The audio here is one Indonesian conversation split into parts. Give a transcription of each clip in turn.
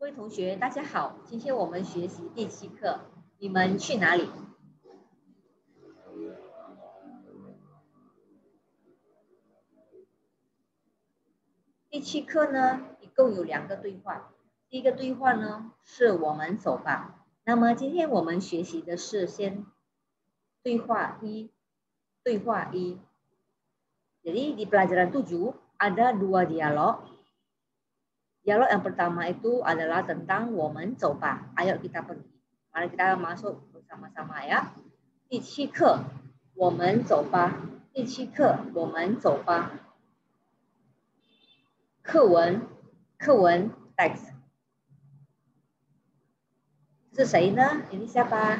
各位同学，大家好，今天我们学习第7课，你们去哪里？第7课呢，一共有2个对话。第一个对话呢，是我们走吧。那么今天我们学习的是先对话一。Jadi di pelajaran 7 ada 2 dialog. Dialog yang pertama itu adalah tentang 我们走吧, ayo kita pergi. Mari kita masuk bersama-sama ya. 第7课我们走吧。第7课我们走吧。课文 teks. 是谁呢？ Ini siapa?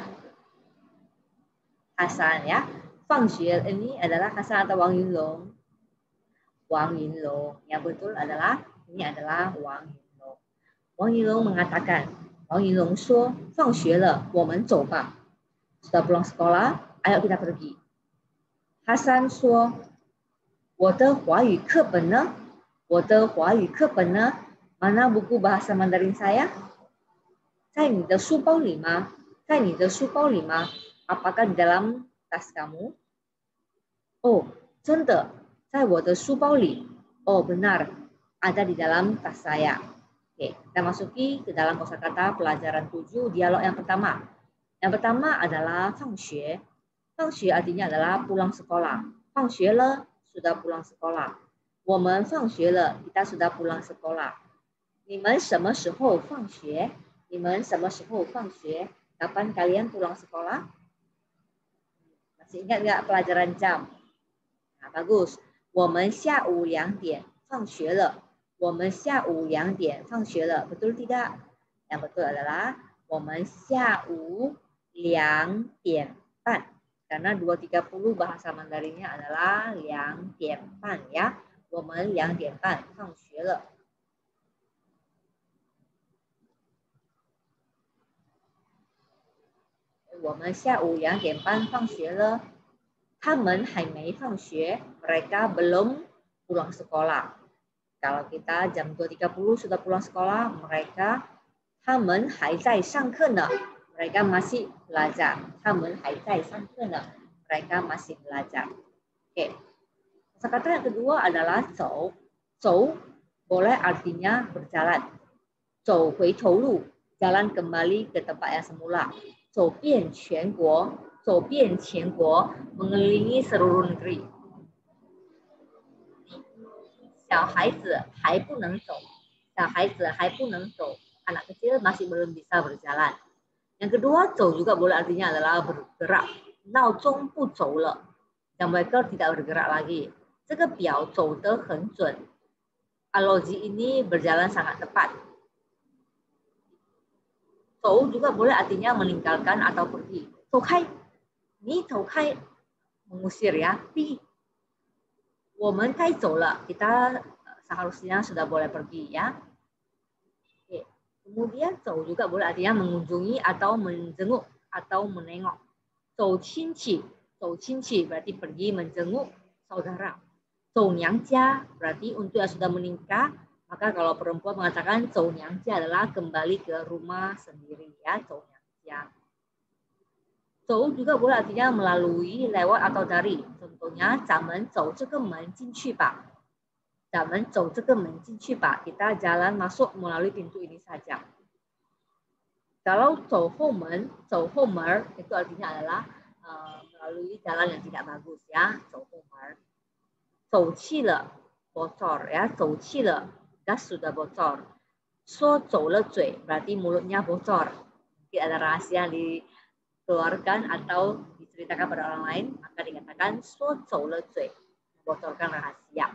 Hasan ya. 放学 ini adalah Hasan atau Wang Yunlong? Wang Yunlong. Yang betul adalah ini adalah Wang Yunlong. Wang Yunlong mengatakan, Wang Yunlong 说放学了，我们走吧。Sudah pulang sekolah, ayo kita pergi. Hasan 说我的华语课本呢？我的华语课本呢？ Mana buku bahasa Mandarin saya? 在你的书包里吗？在你的书包里吗？ Apakah di dalam tas kamu? Oh, 真的，在我的书包里。Oh, benar, ada di dalam tas saya. Oke, kita masuki ke dalam kosakata pelajaran 7, dialog yang pertama. Yang pertama adalah 放学. 放学 artinya adalah pulang sekolah. 放学了 sudah pulang sekolah. 我们放学了 kita sudah pulang sekolah. 你们什么时候放学？你们什么时候放学？ Kapan kalian pulang sekolah? Masih ingat nggak pelajaran jam? Nah, bagus. 我们下午2点放学了。我们下午2点放学了。Betul tidak? Yang betul adalah 我们下午2点半. Karena 2.30 bahasa Mandarinnya adalah 2点半 ya. 我们2点半放学了。我们下午2点半放学了。他们还没放学, mereka belum pulang sekolah. Kalau kita jam 2.30 sudah pulang sekolah, mereka 他们还在上课呢, mereka masih belajar. 他们还在上课呢, mereka masih belajar. Oke. Kosakata yang kedua adalah 走. 走 boleh artinya berjalan. 走回头路, jalan kembali ke tempat yang semula. 走遍全国. 走遍全国 mengelilingi seluruh negeri. 小孩子还不能走. 小孩子还不能走. Anak kecil masih belum bisa berjalan. Yang kedua, 走 juga boleh artinya adalah bergerak. 闹钟不走了. Jam waker tidak bergerak lagi. 这个表走得很准. Aloji ini berjalan sangat tepat. 走 juga boleh artinya meninggalkan atau pergi. 走开. Ini 走开 mengusir ya, pergi. 我们该走了, kita seharusnya sudah boleh pergi ya. Oke. Kemudian 走 juga boleh artinya mengunjungi atau menjenguk atau menengok. 走亲戚, 走亲戚 berarti pergi menjenguk saudara. 走娘家 berarti untuk yang sudah menikah, maka kalau perempuan mengatakan 走娘家 adalah kembali ke rumah sendiri ya, 走娘家. 走 juga boleh artinya melalui, lewat atau dari. Contohnya, 咱们走这个门进去吧. 咱们走这个门进去吧. Kita jalan masuk melalui pintu ini saja. Kalau 走后门 itu artinya adalah melalui jalan yang tidak bagus ya. 走后门. 走气了 bocor ya. 走气了 gas sudah bocor. 说走了嘴 berarti mulutnya bocor. Mungkin ada rahasia di keluarkan atau diceritakan pada orang lain, maka dikatakan 说走了嘴, membocorkan rahasia.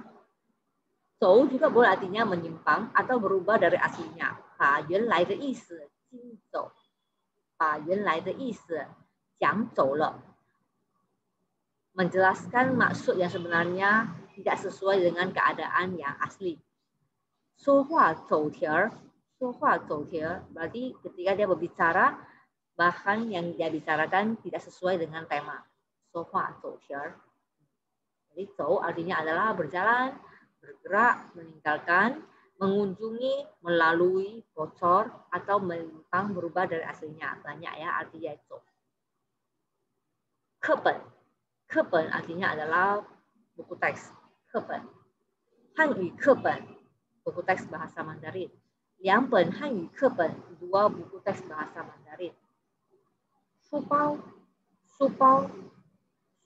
走 juga boleh artinya menyimpang atau berubah dari aslinya. 把原来的意思经走. 把原来的意思讲走了. Menjelaskan maksud yang sebenarnya tidak sesuai dengan keadaan yang asli. 说话走题儿, 说话走题儿 berarti ketika dia berbicara bahkan yang dia bicarakan tidak sesuai dengan tema. 说话走题儿. Jadi 走 artinya adalah berjalan, bergerak, meninggalkan. mengunjungi, melalui, bocor, atau melimpang berubah dari aslinya. Banyak ya artinya itu. Kepen. Kepen artinya adalah buku teks. Kepen. Hanyu kepen. Buku teks bahasa Mandarin. 2本汉语课本, 2 buku teks bahasa Mandarin. 书包, 书包,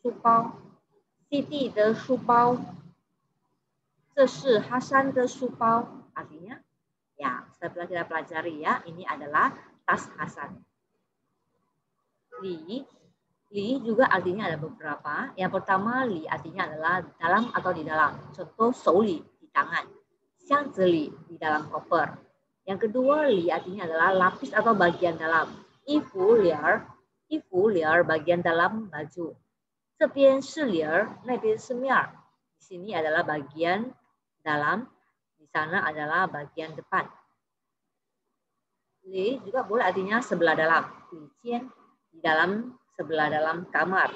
书包. Siti 的书包. 这是哈山的书包. Artinya, ya, setelah kita pelajari ya, ini adalah tas Hasan. Li juga artinya ada beberapa. Yang pertama, li artinya adalah dalam atau di dalam. Contoh, sou li, di tangan. Xiang zi li, di dalam koper. Yang kedua, li artinya adalah lapis atau bagian dalam. Ifu liar, bagian dalam baju. 这边是里儿, 那边是面儿. Di sini adalah bagian dalam, di sana adalah bagian depan. Li juga boleh artinya sebelah dalam. Li jian, di dalam, sebelah dalam kamar.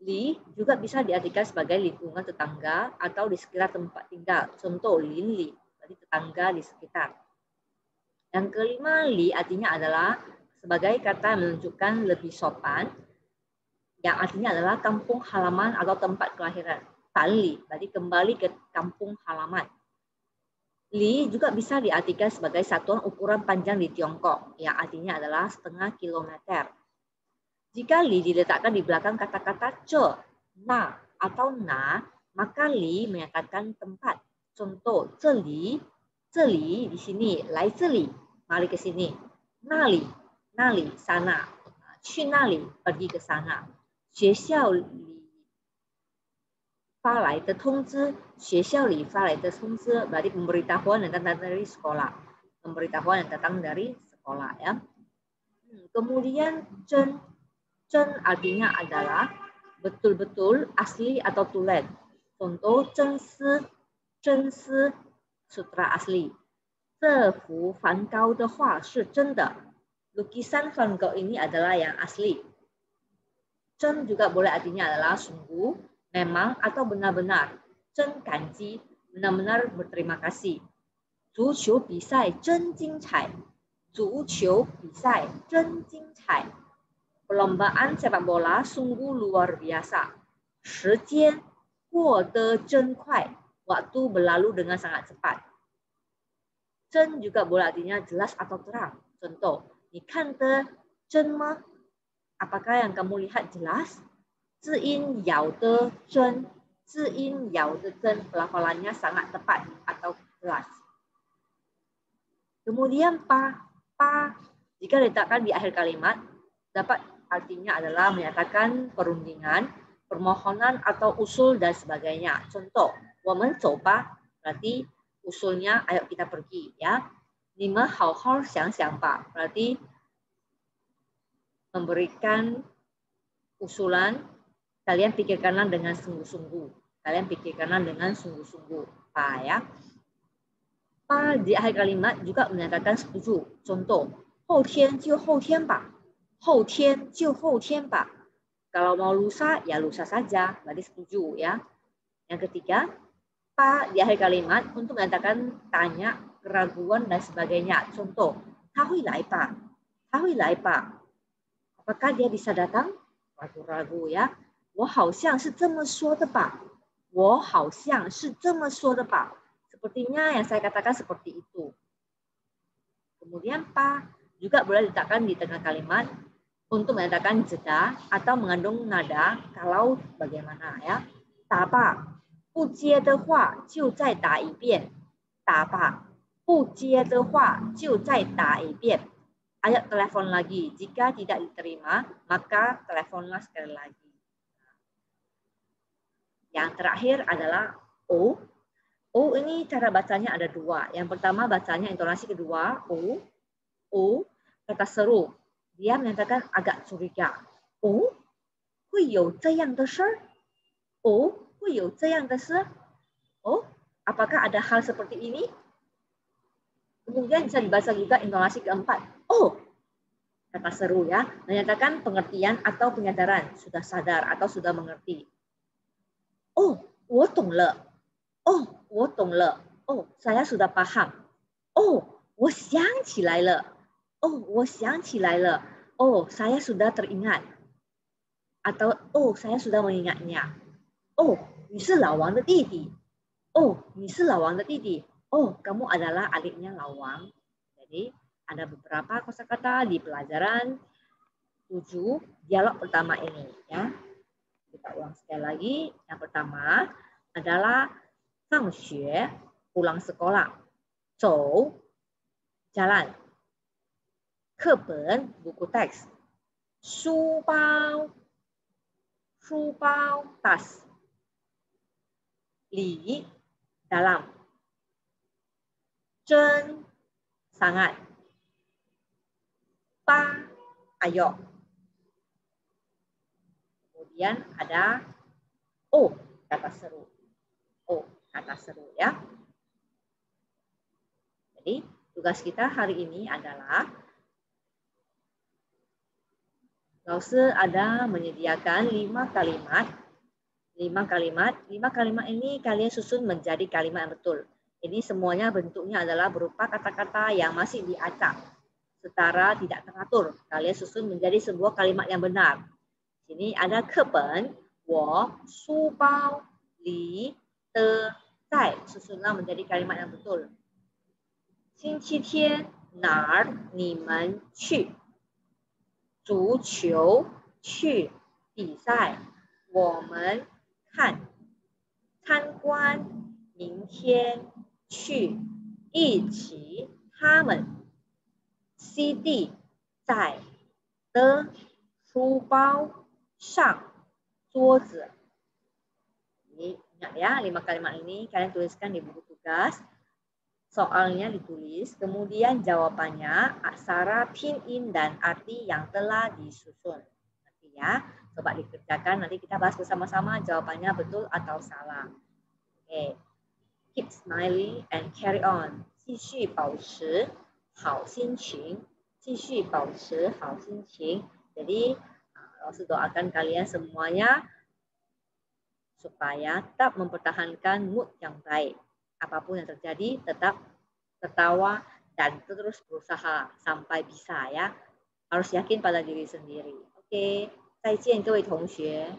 Li juga bisa diartikan sebagai lingkungan tetangga atau di sekitar tempat tinggal. Contoh, lin li, berarti tetangga di sekitar. Yang kelima, li artinya adalah sebagai kata menunjukkan lebih sopan, yang artinya adalah kampung halaman atau tempat kelahiran. Tali, berarti kembali ke kampung halaman. Li juga bisa diartikan sebagai satuan ukuran panjang di Tiongkok, yang artinya adalah setengah kilometer. Jika li diletakkan di belakang kata-kata ce, na, atau na, maka li menyatakan tempat. Contoh, zeli di sini, lai zeli, mari ke sini. Nali, sana.去那里, pergi ke sana. 学校里发来的通知, 学校里发来的通知 berarti pemberitahuan yang datang dari sekolah. Pemberitahuan yang datang dari sekolah ya. Kemudian chen artinya adalah betul-betul, asli atau tulen. Contoh, 真丝 sutra asli. 这幅梵高的画是真的. Lukisan Van Gogh ini adalah yang asli. Chen juga boleh artinya adalah sungguh, memang, atau benar-benar. Chen kanji, benar-benar berterima kasih. 足球比赛真精彩. 足球比赛真精彩. Perlombaan sepak bola sungguh luar biasa. 时间过得真快. Waktu berlalu dengan sangat cepat. Chen juga boleh artinya jelas atau terang. Contoh, 你看得真吗? Apakah yang kamu lihat jelas? 字音咬得真, pelafalannya sangat tepat atau jelas. Kemudian pa jika diletakkan di akhir kalimat dapat artinya adalah menyatakan perundingan, permohonan atau usul dan sebagainya. Contoh, 我们走吧 berarti usulnya ayo kita pergi ya. 你们好好想想吧 berarti memberikan usulan, kalian pikirkanlah dengan sungguh-sungguh. Pa ya. Pa di akhir kalimat juga menyatakan setuju. Contoh, 后天就后天吧. 后天就后天吧. Kalau mau lusa, ya lusa saja. Berarti setuju ya. Yang ketiga, pa di akhir kalimat untuk menyatakan tanya, keraguan, dan sebagainya. Contoh, 他会来吧. Apakah dia bisa datang? Ragu-ragu ya. 我好像是这么说的吧. Sepertinya yang saya katakan seperti itu. Kemudian pa juga boleh diletakkan di tengah kalimat untuk menyatakan jeda atau mengandung nada kalau bagaimana ya. 打吧, 不接的话就再打一遍. 打吧, 不接的话就再打一遍. Ayo telepon lagi. Jika tidak diterima, maka teleponlah sekali lagi. Yang terakhir adalah O. O ini cara bacanya ada dua. Yang pertama bacanya intonasi kedua, O. O, kata seru. Dia menyatakan agak curiga. O, 会有这样的事? O, 会有这样的事? Oh, apakah ada hal seperti ini? Kemudian bisa dibaca juga intonasi keempat. Oh, kata seru ya, menyatakan pengertian atau penyadaran, sudah sadar atau sudah mengerti. Oh, 我懂了. Oh, 我懂了. Oh, saya sudah paham. Oh, 我想起来了。Oh, 我想起来了。Oh, saya sudah teringat. Atau, oh, saya sudah mengingatnya. Oh, 你是老王的弟弟。Oh, 你是老王的弟弟。Oh, kamu adalah adiknya Lawang. Jadi, ada beberapa kosakata di pelajaran 7 dialog pertama ini. Ya. Kita ulang sekali lagi. Yang pertama adalah 放学, pulang sekolah. 走, jalan. 课本, buku teks. 书包, tas. 里, dalam. 真, sangat. 八, ayo. Kemudian ada oh, kata seru. Oh, kata seru ya. Jadi tugas kita hari ini adalah Lause ada menyediakan 5 kalimat. 5 kalimat ini kalian susun menjadi kalimat yang betul. Ini semuanya bentuknya adalah berupa kata-kata yang masih diacak secara tidak teratur. Kalian susun menjadi sebuah kalimat yang benar. Sini ada 课本, 我书包里的在, susunlah menjadi kalimat yang betul. 星期天哪儿你们去？足球去比赛，我们看参观，明天去一起，他们 CD 在的书包上桌子。Ini ingat ya, 5 kalimat ini kalian tuliskan di buku tugas. Soalnya ditulis, kemudian jawabannya aksara pinyin dan arti yang telah disusun. Nanti ya, coba dikerjakan, nanti kita bahas bersama-sama jawabannya betul atau salah. Oke, keep smiling and carry on. 继续保持好心情，继续保持好心情。Jadi, Lalu doakan kalian semuanya supaya tetap mempertahankan mood yang baik. Apapun yang terjadi, tetap tertawa dan terus berusaha sampai bisa ya. Harus yakin pada diri sendiri. Oke, 再见各位同学。